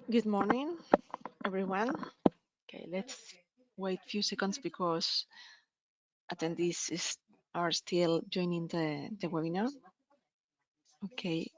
Good morning, everyone. Okay, let's wait a few seconds because are still joining the webinar. Okay.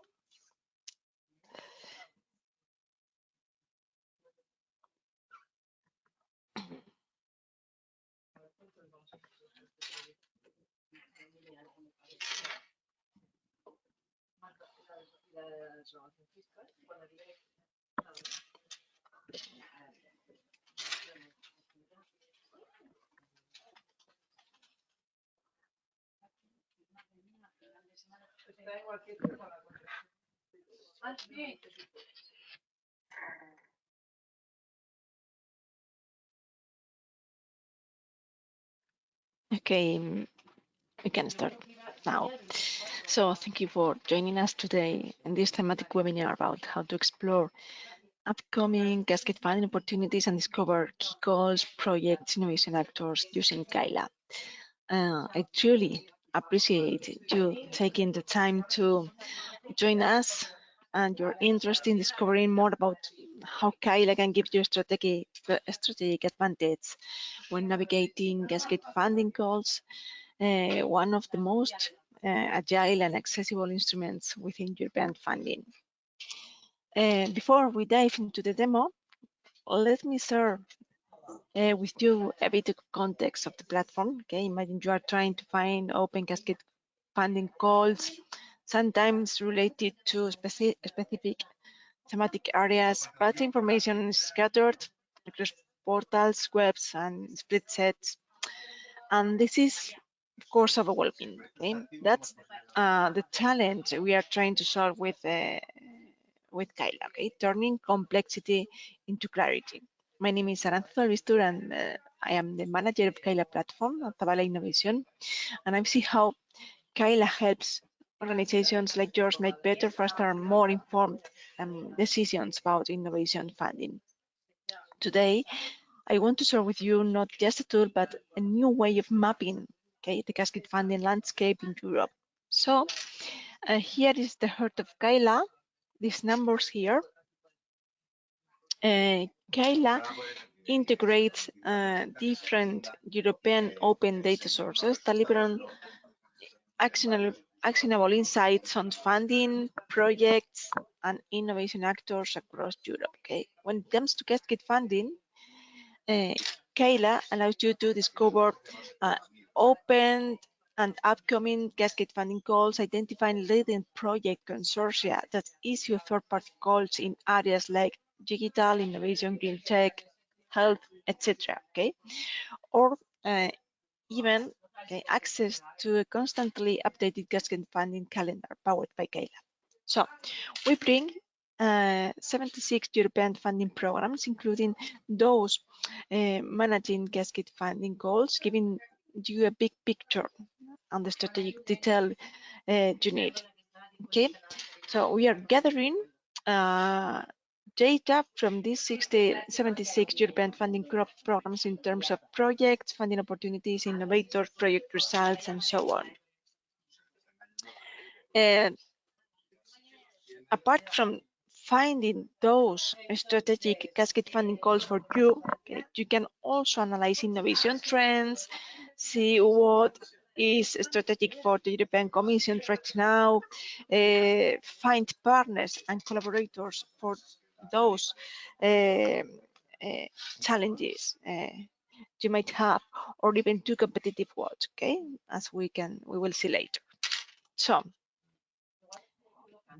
Okay, we can start now. So thank you for joining us today in this thematic webinar about how to explore upcoming Cascade funding opportunities and discover key goals, projects, innovation actors using Kaila. I truly appreciate you taking the time to join us and your interest in discovering more about how Kaila can give you strategic advantage when navigating Cascade funding calls, one of the most agile and accessible instruments within European funding. Before we dive into the demo, let me share with you a bit of context of the platform. Okay, imagine you are trying to find open Cascade funding calls, sometimes related to specific thematic areas, but information is scattered across portals, webs, and spreadsheets. And this is, of course, overwhelming. Okay? That's the challenge we are trying to solve with Kaila, okay? Turning complexity into clarity. My name is Aranza Vistur, and I am the manager of Kaila platform at Zavala Innovation. And I see how Kaila helps organizations like yours make better, faster, and more informed decisions about innovation funding. Today, I want to share with you not just a tool, but a new way of mapping, okay, the Cascade funding landscape in Europe. So here is the heart of Kaila. These numbers here. Kaila integrates different European open data sources, delivering actionable insights on funding, projects, and innovation actors across Europe. Okay, when it comes to Cascade funding, uh, Kaila allows you to discover open and upcoming Cascade funding calls, identifying leading project consortia that issue third-party calls in areas like digital, innovation, green tech, health, etc. Okay, or even access to a constantly updated Cascade funding calendar powered by Kaila. So we bring 76 European funding programs, including those managing Cascade funding goals, giving you a big picture on the strategic detail you need. Okay, so we are gathering uh, data from these 76 European funding programs in terms of projects, funding opportunities, innovators, project results, and so on. Apart from finding those strategic Cascade funding calls for you, okay, you can also analyze innovation trends, see what is strategic for the European Commission right now, find partners and collaborators for those uh, challenges you might have, or even do competitive ones, okay, as we will see later. So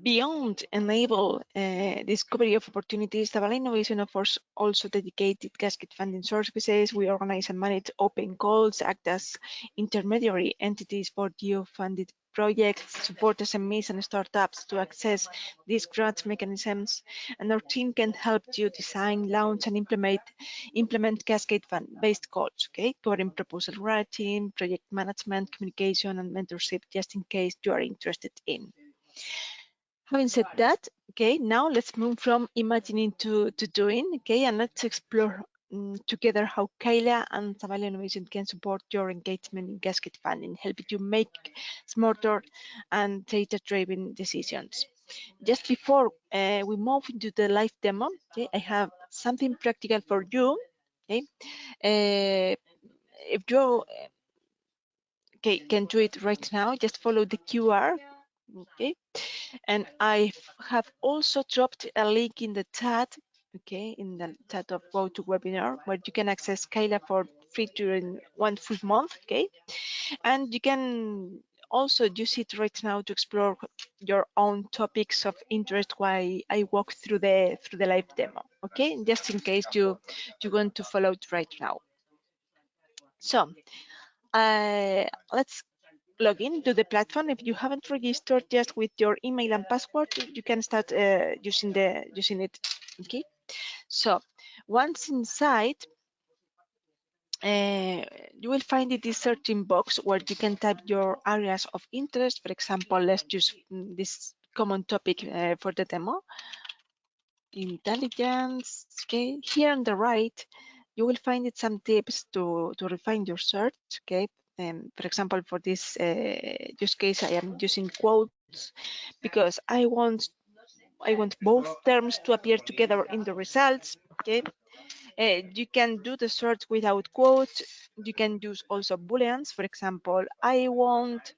beyond enable discovery of opportunities, Zavala Innovation offers also dedicated Cascade funding services. We organize and manage open calls, act as intermediary entities for geo-funded projects, support SMEs and startups to access these grant mechanisms, and our team can help you design, launch, and implement Cascade fund-based calls, okay, covering proposal writing, project management, communication, and mentorship, just in case you are interested in. Having said that, okay, now let's move from imagining to doing, okay, and let's explore together how Kaila and Zavala Innovation can support your engagement in Cascade funding, helping you make smarter and data-driven decisions. just before we move into the live demo, okay, I have something practical for you. Okay, if you can do it right now, just follow the QR. Okay, and I have also dropped a link in the chat. Okay, in the chat of GoToWebinar, where you can access Kaila for free during 1 full month. Okay, and you can also use it right now to explore your own topics of interest while I walk through the live demo. Okay, just in case you want to follow it right now. So let's log in to the platform. If you haven't registered just with your email and password, you can start using it. Okay, so once inside, you will find it this searching box where you can type your areas of interest. For example, let's use this common topic for the demo, intelligence. Okay, here on the right, you will find it some tips to refine your search. Okay, for example, for this use case, I am using quotes because I want both terms to appear together in the results. Okay, you can do the search without quotes. You can use also booleans. For example, I want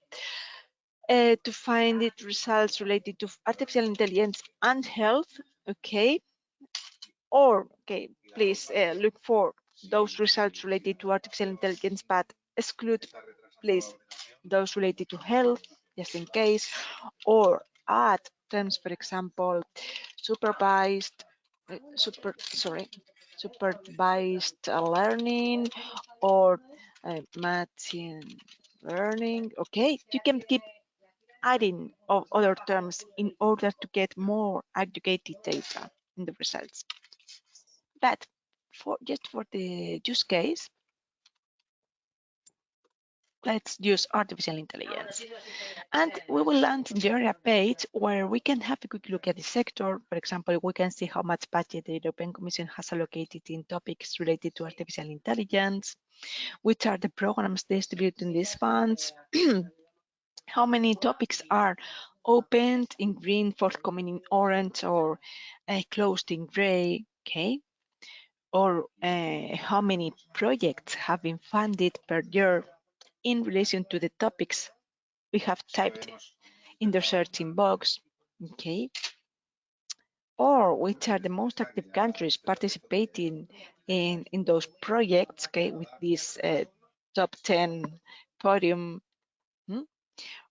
to find it results related to artificial intelligence and health. Okay, or okay, please look for those results related to artificial intelligence, but exclude, please, those related to health, just in case, or add terms, for example, supervised, supervised learning, or machine learning. Okay, you can keep adding of other terms in order to get more aggregated data in the results. But just for the use case, let's use artificial intelligence. And we will land in the area page where we can have a quick look at the sector. For example, we can see how much budget the European Commission has allocated in topics related to artificial intelligence, which are the programs distributing these funds, how many topics are opened in green, forthcoming in orange, or closed in gray, okay? Or how many projects have been funded per year in relation to the topics we have typed in the searching box, okay? Or which are the most active countries participating in those projects, okay, with this top 10 podium.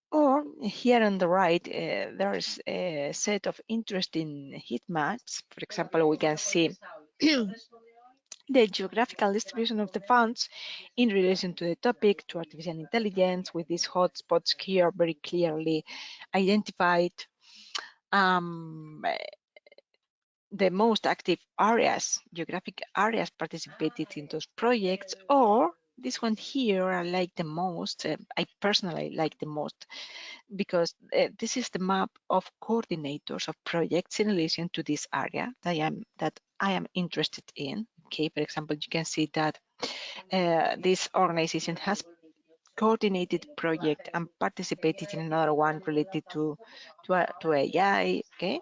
Or here on the right, there is a set of interesting heat maps. For example, we can see the geographical distribution of the funds in relation to the topic, to artificial intelligence, with these hotspots here very clearly identified. The most active areas, geographic areas participated in those projects, or this one here I like the most, I personally like the most, because this is the map of coordinators of projects in relation to this area that I am interested in. Okay, for example, you can see that this organization has coordinated project and participated in another one related to AI. Okay,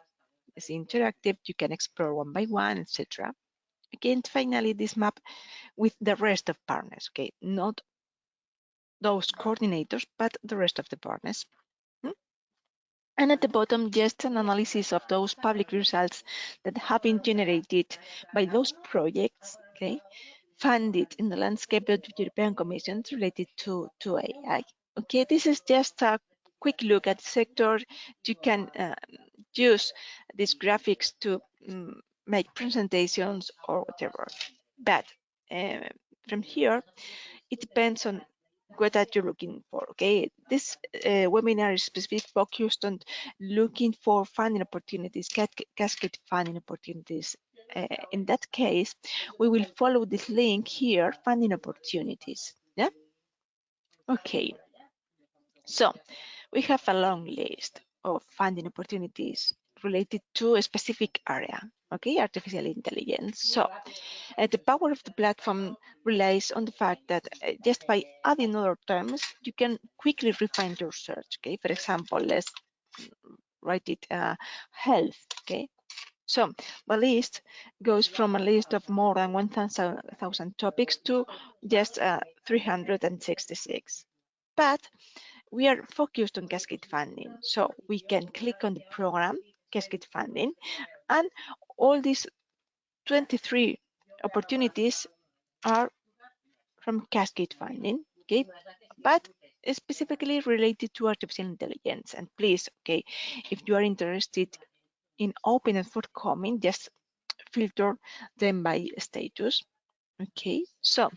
it's interactive. You can explore one by one, etc. Again, finally, this map with the rest of partners. Okay, not those coordinators, but the rest of the partners. And at the bottom, just an analysis of those public results that have been generated by those projects, okay, funded in the landscape of the European Commission related to AI. Okay, this is just a quick look at the sector. You can use these graphics to make presentations or whatever. But from here, it depends on what that you're looking for. Okay, this webinar is specifically focused on looking for funding opportunities, cascade funding opportunities. In that case, we will follow this link here, funding opportunities. Yeah. Okay. So we have a long list of funding opportunities related to a specific area. Okay, artificial intelligence. So the power of the platform relies on the fact that just by adding other terms, you can quickly refine your search. Okay, for example, let's write it health. Okay, so the list goes from a list of more than 1,000 topics to just 366. But we are focused on Cascade Funding, so we can click on the program Cascade Funding, and all these 23 opportunities are from Cascade Funding. Okay, but specifically related to artificial intelligence. And please, okay, if you are interested in open and forthcoming, just filter them by status. Okay, so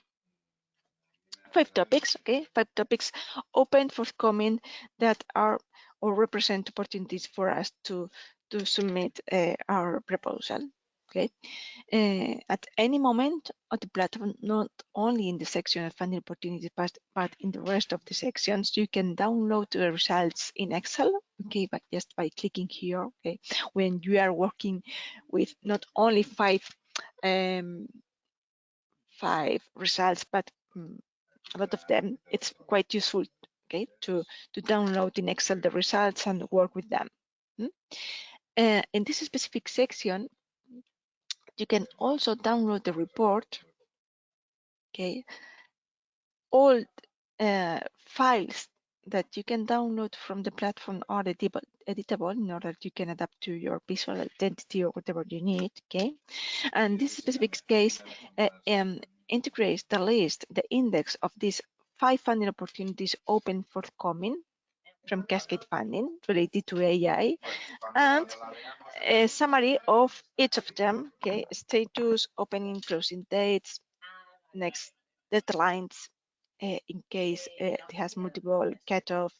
5 topics, okay, 5 topics open, forthcoming, that are or represent opportunities for us to submit our proposal. Okay, at any moment of the platform, not only in the section of funding opportunities, but in the rest of the sections, you can download the results in Excel. Okay, but just by clicking here. Okay, when you are working with not only five results, but a lot of them, it's quite useful, okay, to download in Excel the results and work with them. In this specific section, you can also download the report. Okay, all files that you can download from the platform are editable in order that you can adapt to your visual identity or whatever you need. Okay, and this specific case integrates the list, the index of these 5 funding opportunities open forthcoming from Cascade Funding related to AI, and a summary of each of them. Okay, status, opening, closing dates, next deadlines, in case it has multiple cutoff,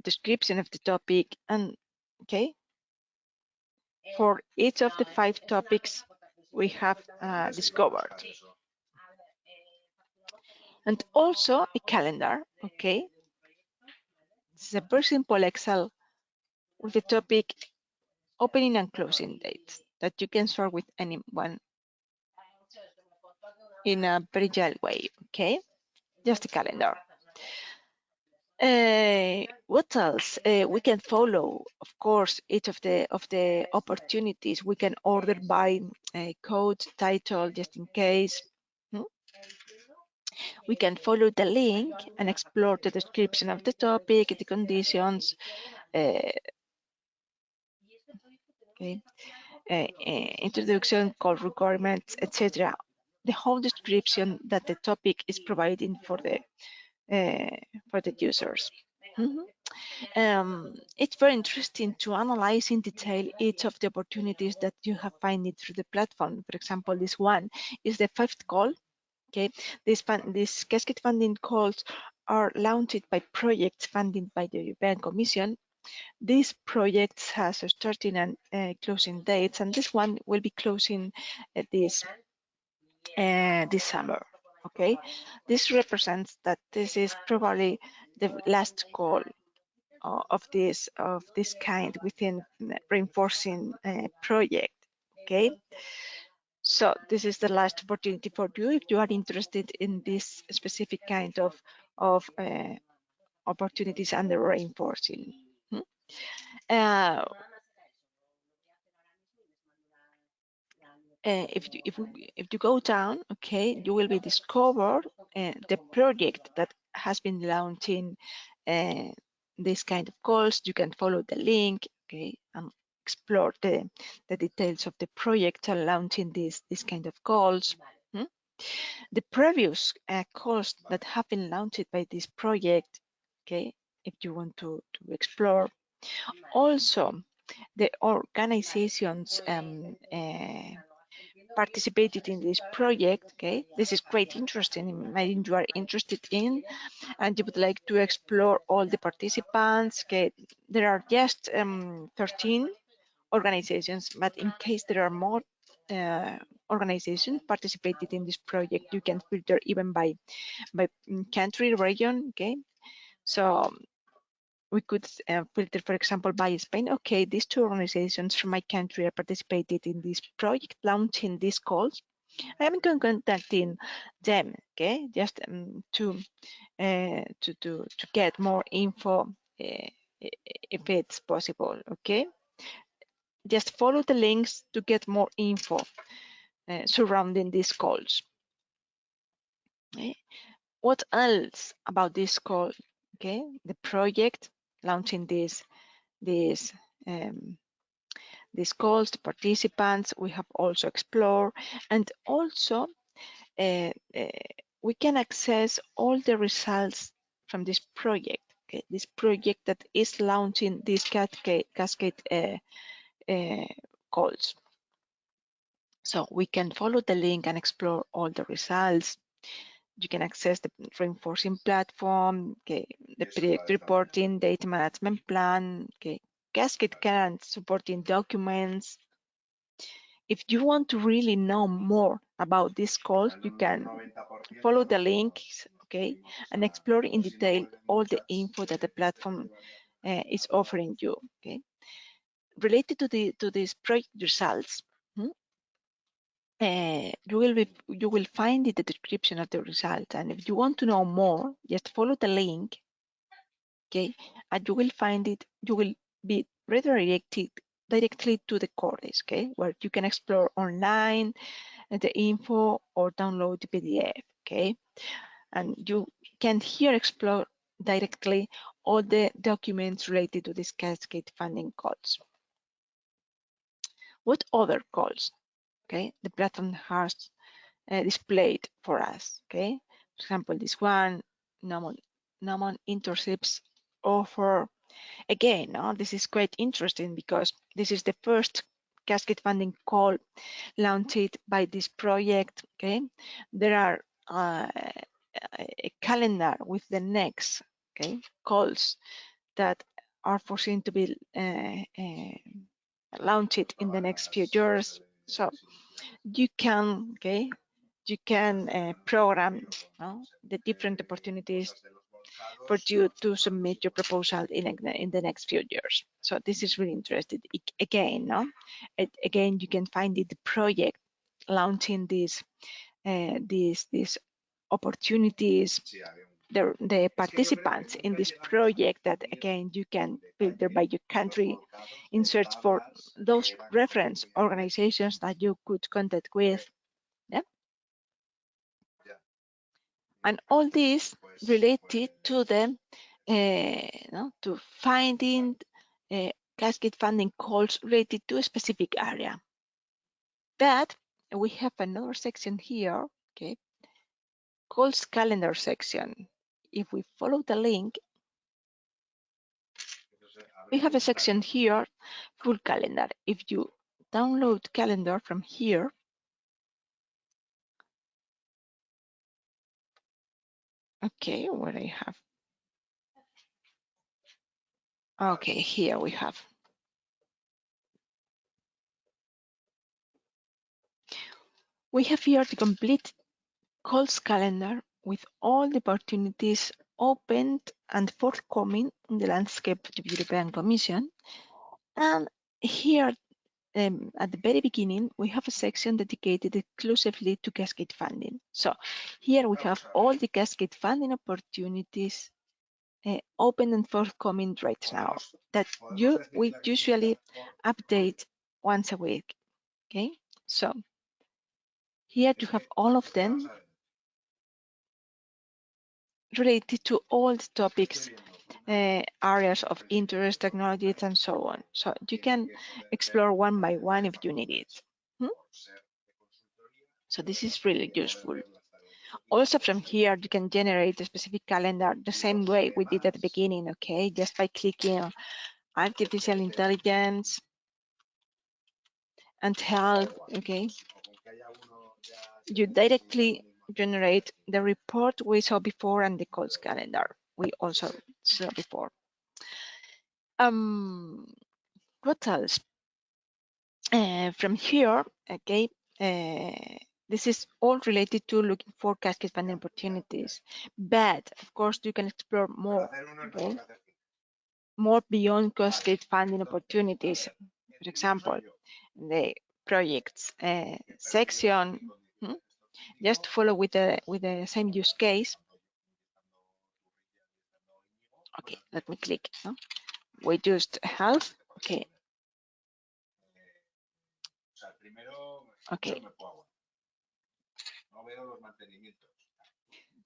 description of the topic, and okay, for each of the 5 topics we have discovered. And also a calendar. Okay, this is a very simple Excel with the topic opening and closing dates that you can sort with anyone in a very agile way. Okay, just a calendar. What else? We can follow, of course, each of the opportunities. We can order by code, title, just in case. We can follow the link and explore the description of the topic, the conditions, okay, introduction, call requirements, etc. The whole description that the topic is providing for the users. It's very interesting to analyze in detail each of the opportunities that you have found it through the platform. For example, this one is the 5th call. Okay, these Cascade Funding calls are launched by projects funded by the European Commission. These projects has a starting and closing dates, and this one will be closing this summer. Okay, this represents that this is probably the last call of this kind within reinforcing project. Okay, so this is the last opportunity for you if you are interested in this specific kind of opportunities under reinforcing. If you go down, okay, you will be discovered the project that has been launching this kind of calls. You can follow the link, okay, and explore the details of the project and launching this kind of calls. The previous calls that have been launched by this project, okay, if you want to explore. Also, the organizations participated in this project. Okay, this is quite interesting. Imagine you are interested in and you would like to explore all the participants. Okay, there are just 13 organizations, but in case there are more organizations participated in this project, you can filter even by country, region. Okay, so we could filter, for example, by Spain. Okay, these 2 organizations from my country are participated in this project, launching these calls. I am contacting them, okay, just to get more info if it's possible. Okay, just follow the links to get more info surrounding these calls. Okay. What else about this call? Okay, the project launching these calls, the participants we have also explored, and also uh, uh, we can access all the results from this project. Okay, this project that is launching these cascade calls. So we can follow the link and explore all the results. You can access the reinforcing platform, okay, the project reporting, data management plan, okay, Cascade current supporting documents. If you want to really know more about this call, you can follow the links, okay, and explore in detail all the info that the platform is offering you, okay. Related to these project results, you will find in the description of the result, and if you want to know more, just follow the link, okay, and you will find it. You will be redirected directly to the course, okay, where you can explore online the info or download the PDF, okay, and you can here explore directly all the documents related to this Cascade funding calls. What other calls, okay, the platform has displayed for us, okay? For example, this one, Nomon internships offer. Again, this is quite interesting because this is the first Cascade funding call launched by this project, okay? There are a calendar with the next, okay, calls that are foreseen to be launched in the next few years. So you can, okay, you can program the different opportunities for you to submit your proposal in the next few years. So this is really interesting. Again, again, you can find the project launching these opportunities, the participants in this project that again you can filter by your country in search for those reference organizations that you could contact with. Yeah? And all this related to the to finding Cascade funding calls related to a specific area. But we have another section here, okay, calls calendar section. If we follow the link, we have a section here, full calendar. If you download calendar from here, okay, what I have. Okay, here we have. We have here the complete calls calendar with all the opportunities opened and forthcoming in the landscape of the European Commission. And here at the very beginning, we have a section dedicated exclusively to Cascade funding. So here we have all the Cascade funding opportunities open and forthcoming right now that we usually update once a week. Okay, so here you have all of them related to all the topics, areas of interest, technologies, and so on. So you can explore one by one if you need it. So this is really useful. Also from here, you can generate a specific calendar the same way we did at the beginning, okay? Just by clicking on artificial intelligence and health, okay? You directly generate the report we saw before and the calls calendar we also saw before. What else? From here, okay, this is all related to looking for Cascade funding opportunities, but of course you can explore more, okay? More beyond Cascade funding opportunities. For example, the projects section, just to follow with the same use case. Okay, let me click. we just health. Okay. Okay.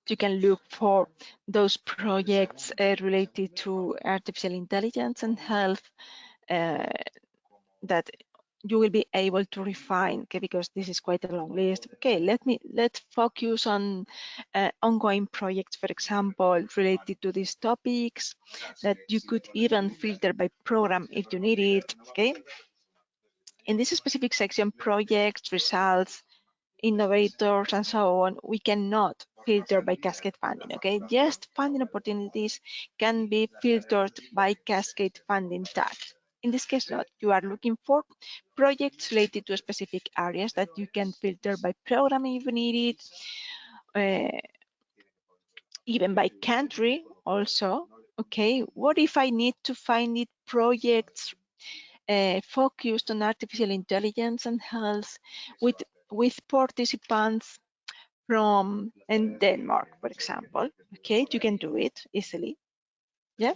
You can look for those projects related to artificial intelligence and health that you will be able to refine, okay, because this is quite a long list. Okay, let's focus on ongoing projects, for example, related to these topics that you could even filter by program if you need it. Okay, in this specific section, projects, results, innovators, and so on, we cannot filter by Cascade Funding. Okay, just funding opportunities can be filtered by Cascade Funding tag. In this case, not. You are looking for projects related to specific areas that you can filter by program if you need it, even by country also. Okay, what if I need to find it projects focused on artificial intelligence and health with participants from in Denmark, for example? Okay, you can do it easily. Yeah.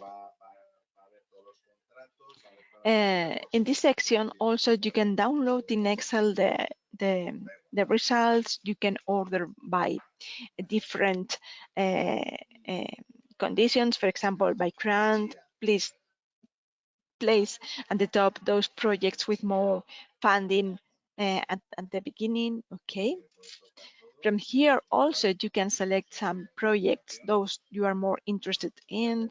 In this section, also you can download in Excel the results. You can order by different uh, conditions, for example, by grant. Please place at the top those projects with more funding at the beginning. Okay. From here, also you can select some projects, those you are more interested in,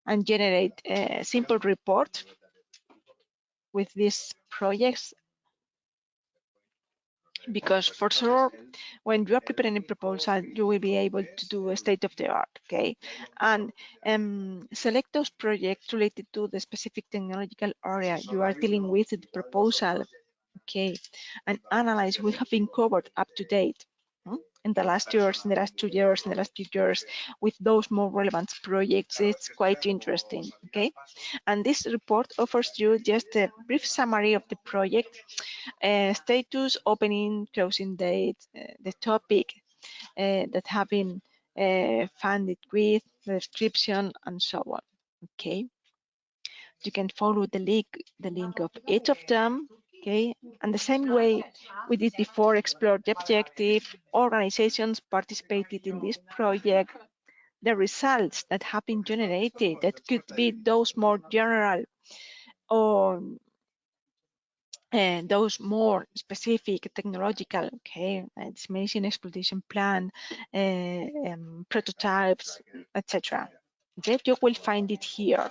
and generate a simple report with these projects, because for sure when you are preparing a proposal you will be able to do a state of the art. Okay, and select those projects related to the specific technological area you are dealing with in the proposal. Okay, and analyze what have been covered up to date in the last years, in the last 2 years, in the last few years, with those more relevant projects. It's quite interesting. Okay, and this report offers you just a brief summary of the project, status, opening, closing date, the topic that have been funded with, the description, and so on. Okay, you can follow the link of each of them. Okay, and the same way we did before, explore the objective, organizations participated in this project, the results that have been generated, that could be those more general or those more specific technological, okay, dissemination exploitation plan, prototypes, etc. Okay, you will find it here.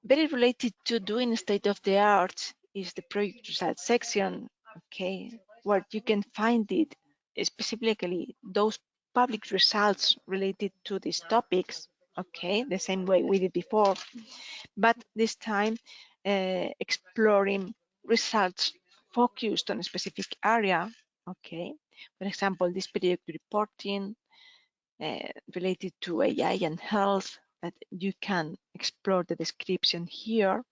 Very related to doing state of the art is the project results section, okay, where you can find it specifically those public results related to these topics, okay, the same way we did before, but this time exploring results focused on a specific area, okay. For example, this periodic reporting related to AI and health, that you can explore the description here,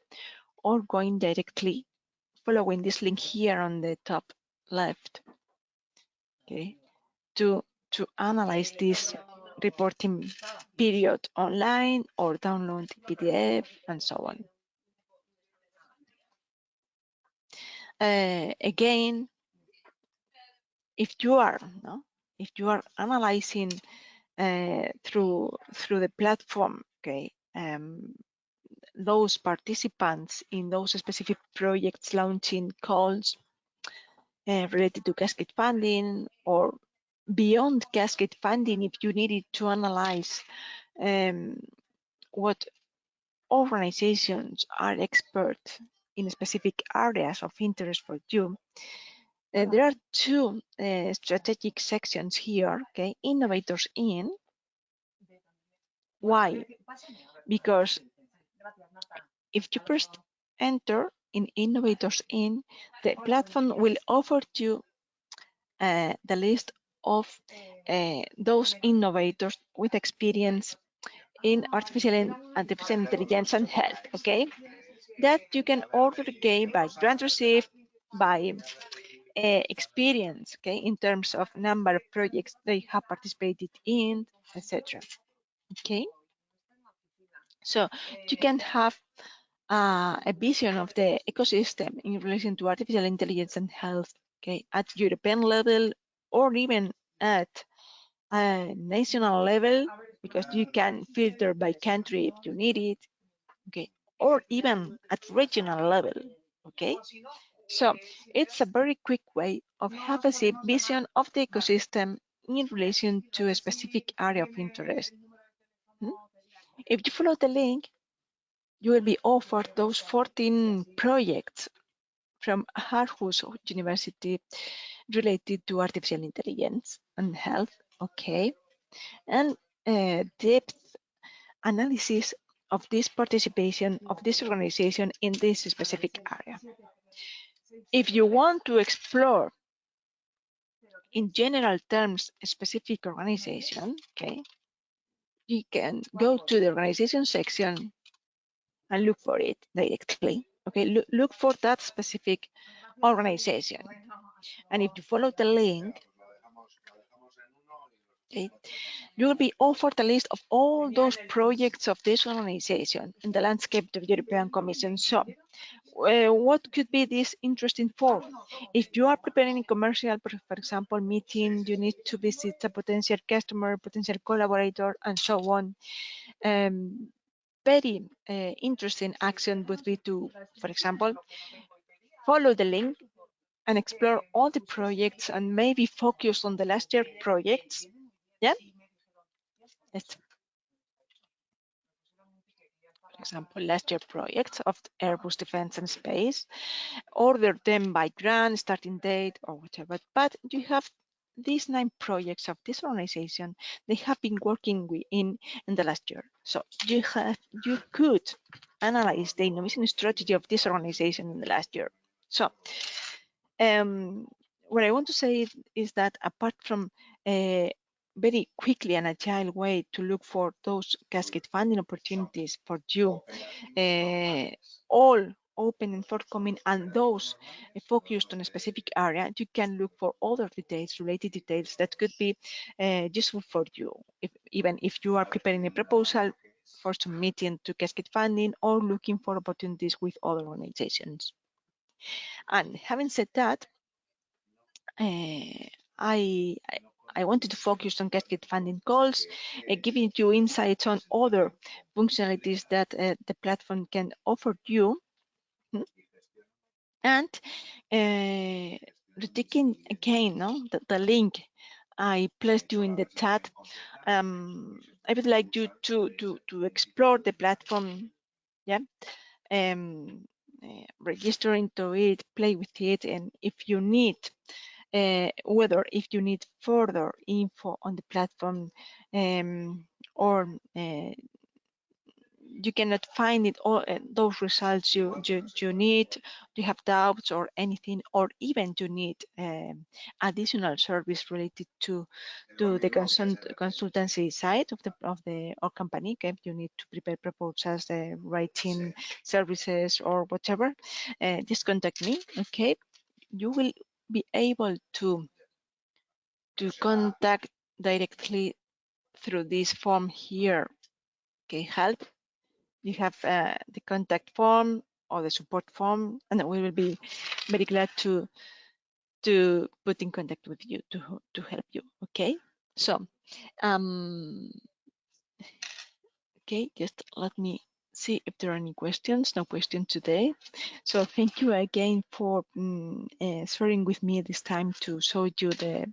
or going directly following this link here on the top left, okay, to analyze this reporting period online or download the PDF and so on. Again, if you are analyzing through the platform, okay, those participants in those specific projects launching calls related to Cascade Funding, or beyond Cascade Funding, if you needed to analyze what organizations are experts in specific areas of interest for you. There are two strategic sections here, okay, innovators in. Why? Because if you first enter in innovators in, the platform will offer you the list of those innovators with experience in artificial intelligence and health, okay, that you can order, okay, by grant received, by experience, okay, in terms of number of projects they have participated in, etc. Okay, So you can have a vision of the ecosystem in relation to artificial intelligence and health, okay, at European level or even at a national level, because you can filter by country if you need it, okay, or even at regional level, okay. So it's a very quick way of having a vision of the ecosystem in relation to a specific area of interest. If you follow the link, you will be offered those 14 projects from Aarhus University related to artificial intelligence and health, okay, and depth analysis of this participation of this organization in this specific area. If you want to explore in general terms a specific organization, okay, you can go to the organization section and look for it directly. Okay, look for that specific organization. And if you follow the link, okay, you will be offered a list of all those projects of this organization in the landscape of the European Commission. So what could be this interesting for? If you are preparing a commercial, for example, meeting, you need to visit a potential customer, potential collaborator, and so on. Very interesting action would be to, for example, follow the link and explore all the projects and maybe focus on the last year projects. Yeah. For example, last year projects of Airbus Defence and Space, order them by grant, starting date, or whatever. But you have these 9 projects of this organization they have been working in the last year. So you could analyze the innovation strategy of this organization in the last year. So what I want to say is that apart from a very quickly and agile way to look for those cascade funding opportunities for you, all open and forthcoming, and those focused on a specific area, you can look for other details, related details that could be useful for you, even if you are preparing a proposal for submitting to cascade funding or looking for opportunities with other organizations. And having said that, I wanted to focus on cascade funding calls, giving you insights on other functionalities that the platform can offer you. And taking again the link I placed you in the chat, I would like you to explore the platform, yeah, register into it, play with it, and if you need if you need further info on the platform, or you cannot find it all those results you need, you have doubts or anything, or even you need additional service related to the consultancy side of the or company, okay, you need to prepare proposals, writing services or whatever, just contact me, okay. You will be able to contact directly through this form here, okay. Help, you have the contact form or the support form, and we will be very glad to put in contact with you to help you, okay. So okay, just let me see if there are any questions. No questions today. So thank you again for sharing with me this time to show you the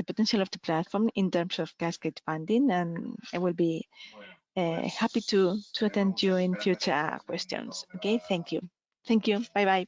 potential of the platform in terms of cascade funding, and I will be happy to attend you in future questions. Okay, thank you. Thank you. Bye bye.